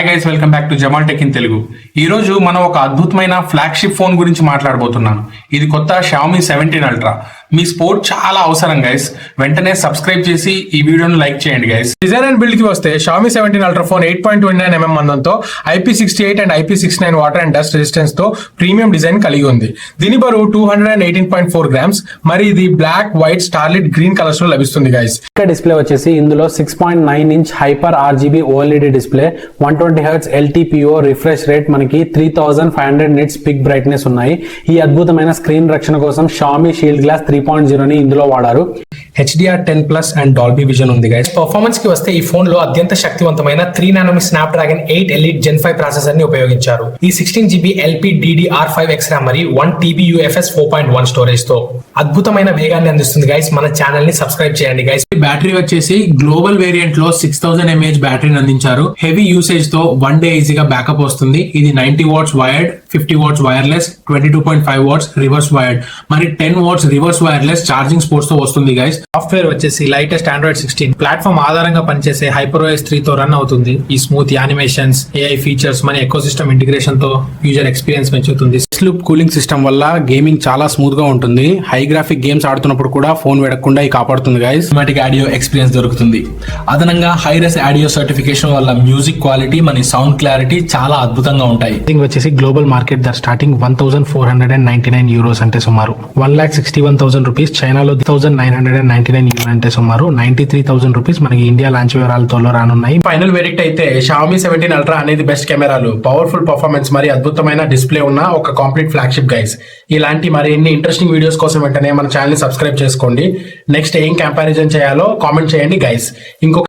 Hi guys, welcome back to Jamal tech in Telugu. ఈ రోజు మనం ఒక అద్భుతమైన ఫ్లాగ్షిప్ ఫోన్ గురించి మాట్లాడబోతున్నాను. ఇది కొత్త Xiaomi 17 Ultra. మీ స్పోర్ట్ చాలా అవసరం గైస్. వెంటనే సబ్స్క్రైబ్ చేసి ఈ వీడియోను లైక్ చేయండి గైస్. డిజైన్ అండ్ బిల్డ్ కి వస్తే Xiaomi 17 Ultra phone 8.29mm మందంతో IP68 and IP69 water and dust resistance తో ప్రీమియం డిజైన్ కలిగి ఉంది. దీని బరువు 218.4 గ్రామ్స్. మరి ఇది బ్లాక్, వైట్, స్టార్లిట్ గ్రీన్ కలర్స్ లో లభిస్తుంది గైస్. ఇక్కడ డిస్ప్లే వచ్చేసి ఇందులో 6.9 inch hyper RGB OLED display, 120 Hz LTPO refresh rate, మనకి 3500 నిట్స్ పిక్ బ్రైట్నెస్ ఉన్నాయి. ఈ అద్భుతమైన స్క్రీన్ రక్షణ కోసం Xiaomi షీల్డ్ గ్లాస్ 3.0 ని ఇందులో వాడారు. HDR10+ అండ్ డాల్బీ విజన్ ఉంది గైస్. పర్ఫార్మెన్స్ కి వస్తే ఈ ఫోన్ లో అత్యంత శక్తివంతమైన 3nm Snapdragon 8 Elite Gen 5 processor ని ఉపయోగించారు. ఈ 16GB LPDDR5X RAM మరియు 1TB UFS 4.1 స్టోరేజ్ తో అద్భుతమైన వేగాన్ని అందిస్తుంది గైస్. మన ఛానల్ ని సబ్స్క్రైబ్ చేయండి గైస్. బ్యాటరీ వచ్చేసి గ్లోబల్ వేరియంట్ లో 6000 mAh బ్యాటరీని అందించారు. హెవీ యూసేజ్ తో 1 డే ఈజీగా బ్యాకప్ వస్తుంది. ఇది 90 watts wired, 50 watts wireless, 22.5 watts reverse wired, మరి 10 watts reverse wireless charging supports తో వస్తుంది గైస్. సాఫ్ట్వేర్ వచ్చేసి లేటెస్ట్ Android 16 ప్లాట్ఫామ్ ఆధారంగా పనిచేసే HyperOS 3 తో రన్ అవుతుంది. ఈ స్మూత్ యానిమేషన్స్, AI ఫీచర్స్, మన ఎకోసిస్టమ్ ఇంటిగ్రేషన్ తో యూజర్ ఎక్స్పీరియన్స్ పెంచుతుంది. లూప్ కూలింగ్ సిస్టమ్ వల్ల గేమింగ్ చాలా స్మూత్ గా ఉంటుంది. హై గ్రాఫిక్ గేమ్స్ ఆడుతున్నప్పుడు కూడా ఫోన్ వెడకుండా ఇది కాపాడుతుంది గైస్. సినిమాటిక్ ఆడియో ఎక్స్పీరియన్స్ దొరుకుతుంది. అదనంగా హైరెస్ ఆడియో సర్టిఫికేషన్ వల్ల మ్యూజిక్ క్వాలిటీ, మన సౌండ్ క్లారిటీ చాలా అద్భుతంగా ఉంటాయి. వచ్చేసి గ్లోబల్ మార్కెట్ ధర స్టార్టింగ్ 1499 యూరోస్ అంటే సుమారు 1,61,000 రూపీస్. చైనాలో 1999 యూరో అంటే సుమారు 93,000 రూపీస్. మనకి ఇండియా లాంచ్ వివరాలతో రానున్నాయి. ఫైనల్ వెరిక్ట్ అయితే Xiaomi 17 Ultra అనేది బెస్ట్ కెమెరాలు, పవర్ఫుల్ పర్ఫార్మెన్స్, మరి అద్భుతమైన డిస్ప్లే ఉన్న ఒక కంప్లీట్ ఫ్లాగ్షిప్ గైస్. ఇలాంటి మరి ఎన్ని ఇంట్రెస్టింగ్ వీడియోస్ కోసం వెంటనే మన ఛానల్ ని సబ్స్క్రైబ్ చేసుకోండి. నెక్స్ట్ ఏం కంపారిజన్ చేయాలో కామెంట్ చేయండి గైస్. ఇంకొక